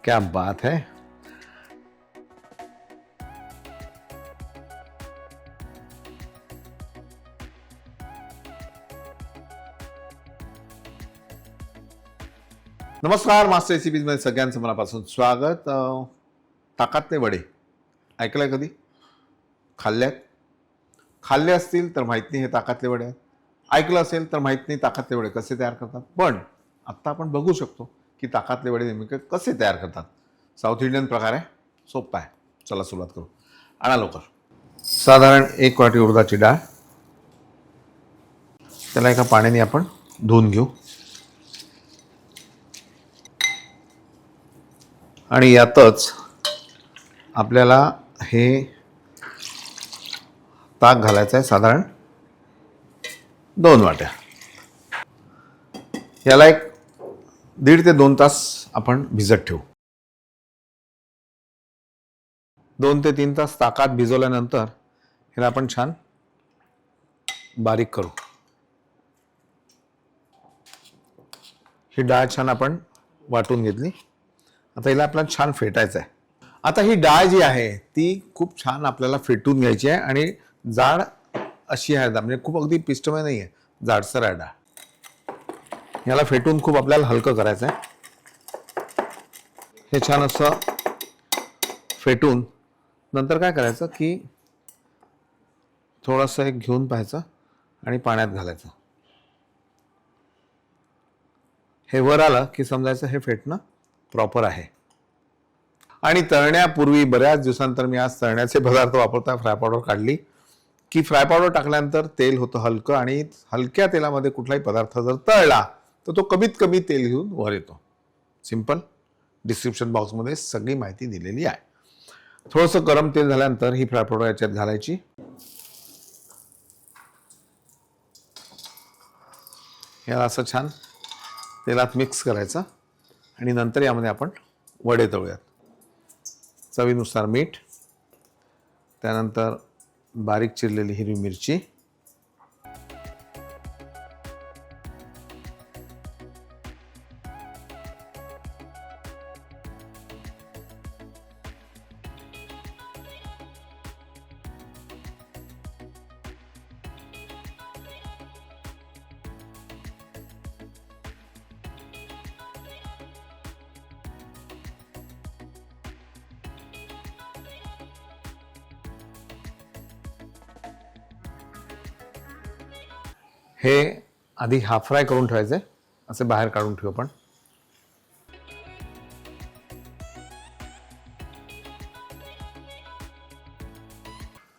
क्या बात है। नमस्कार, मास्टर रेसिपीज मध्ये सगळ्यांचं मनापासून स्वागत। ताकातले वडे ऐकलंय कधी? खाल्ल्यात? खाल्ले असतील तर माहित नाही हे ताकातले वडे आहेत, ऐकलं असेल तर माहित नाही ताकातले वडे कसे तयार करतात। पण आत्ता आपण बघू शकतो की ताकातले वडे नेमके कसे तयार करतात। साऊथ इंडियन प्रकार आहे, सोपा आहे। चला सुरुवात करू। आणा लवकर। साधारण 1 वाटी उडदाची डाळ, त्याला एका पाण्याने आपण धुवून घेऊ आणि यातच आपल्याला हे ताक घालायचं आहे, साधारण 2 वाट्या। याला एक 1.5 ते 2 तास आपण भिजत ठेवू। 2 ते 3 तास ताकात भिजवल्यानंतर ह्याला आपण छान बारीक करू। ही डाळ छान आपण वाटून घेतली। आता हिला आपल्याला छान फेटायचं आहे। आता ही डाळ जी आहे ती खूप छान आपल्याला फेटून घ्यायची आहे आणि जाड अशी आहे, म्हणजे खूप अगदी पिष्टमय नाही आहे, जाडसर आहे डाळ। याला फेटून खूप आपल्याला हलकं करायचं आहे। हे छान असं फेटून नंतर काय करायचं की थोडंसं एक घेऊन पाहायचं आणि पाण्यात घालायचं। हे वर आलं की समजायचं हे फेटणं प्रॉपर आहे। आणि तळण्यापूर्वी बऱ्याच दिवसांतर मी आज तळण्याचे पदार्थ वापरता फ्राय पावडर काढली की फ्राय पावडर टाकल्यानंतर तेल होतं हलकं, आणि हलक्या तेलामध्ये कुठलाही पदार्थ जर तळला तर तो कमीत कमी तेल घेऊन वर येतो। सिंपल, डिस्क्रिप्शन बॉक्समध्ये सगळी माहिती दिलेली आहे। थोडंसं गरम तेल झाल्यानंतर ही फ्राय पावडर याच्यात घालायची। याला असं छान तेलात मिक्स करायचं आणि नंतर यामध्ये आपण वडे तळूयात। चवीनुसार मीठ, त्यानंतर बारीक चिरलेली हिरवी मिरची, हे आधी हाफ फ्राय करून ठेवायचे, असे बाहेर काढून ठेवू आपण।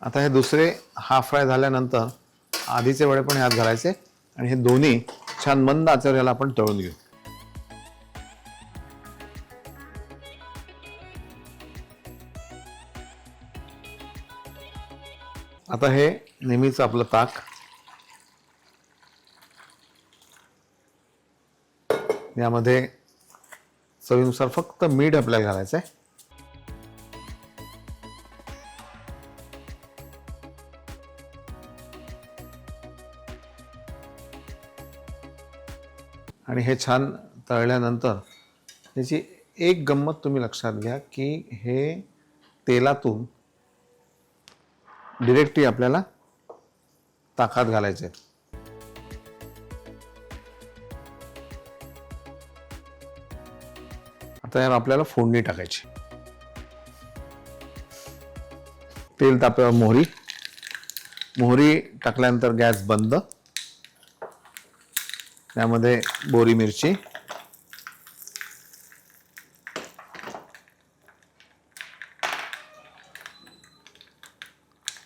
आता हे दुसरे हाफ फ्राय झाल्यानंतर आधीचे वडे पण ह्यात घालायचे आणि हे दोन्ही छान मंद आचेवर याला आपण तळून घेऊ। आता हे नेहमीच आपलं ताक, यामध्ये चवीनुसार फक्त मीठ आपल्याला घालायचं आहे। आणि हे छान तळल्यानंतर याची एक गंमत तुम्ही लक्षात घ्या की हे तेलातून डिरेक्टली आपल्याला ताकात घालायचे। आता यावर आपल्याला फोडणी टाकायची। तेल तापल्यावर मोहरी टाकल्यानंतर गॅस बंद, त्यामध्ये बोरी मिरची,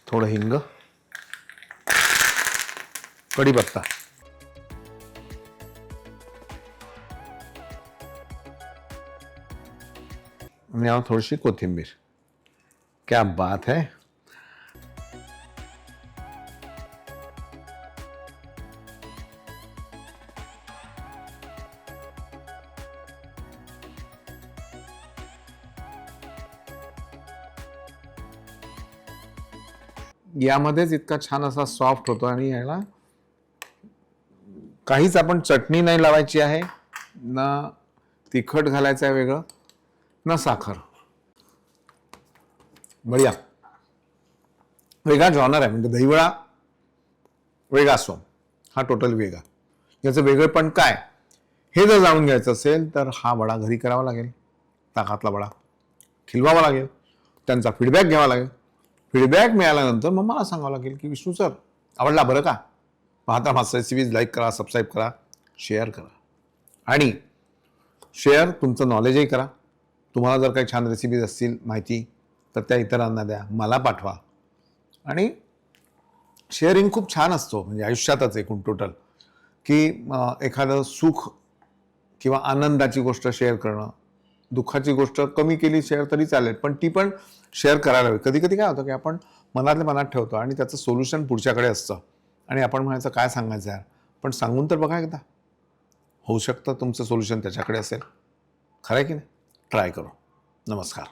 थोडं हिंग, कढीपत्ता, आणि यावर थोडीशी कोथिंबीर। क्या बात है। यामध्येच इतका छान असा सॉफ्ट होतो आणि याला काहीच आपण चटणी नाही लावायची आहे ना, तिखट घालायचं आहे वेगळं, ना साखर. बढिया. वेगळा जॉनर आहे. म्हणजे दहीवडा वेगळा असो, हा टोटल वेगळा. याचं वेगळेपण काय हे जर जाणून घ्यायचं असेल तर हा वडा घरी करावा लागेल. ताकातला वडा खिलवावा लागेल, त्यांचा फीडबॅक घ्यावा लागेल. फीडबॅक मिळाल्यानंतर मग मला सांगावं लागेल की विष्णू सर आवडला बरं का. पाहता माझं रेसिपीज लाईक करा, सबस्क्राईब करा, शेअर करा. आणि शेअर तुमचं नॉलेजही करा. तुम्हाला जर काही छान रेसिपीज असतील माहिती तर त्या इतरांना द्या, मला पाठवा. आणि शेअरिंग खूप छान असतो म्हणजे आयुष्यातच एकूण टोटल की एखादं सुख किंवा आनंदाची गोष्ट शेअर करणं, दुःखाची गोष्ट कमी केली शेअर तरी चालेल, पण ती पण शेअर करायला हवी. कधी कधी काय होतं की आपण मनातल्या मनात ठेवतो आणि त्याचं सोल्युशन पुढच्याकडे असतं आणि आपण म्हणायचं काय सांगायचं यार, पण सांगून तर बघा एकदा. होऊ शकतं तुमचं सोल्युशन त्याच्याकडे असेल. खरं आहे की नाही? ट्राय करू. नमस्कार.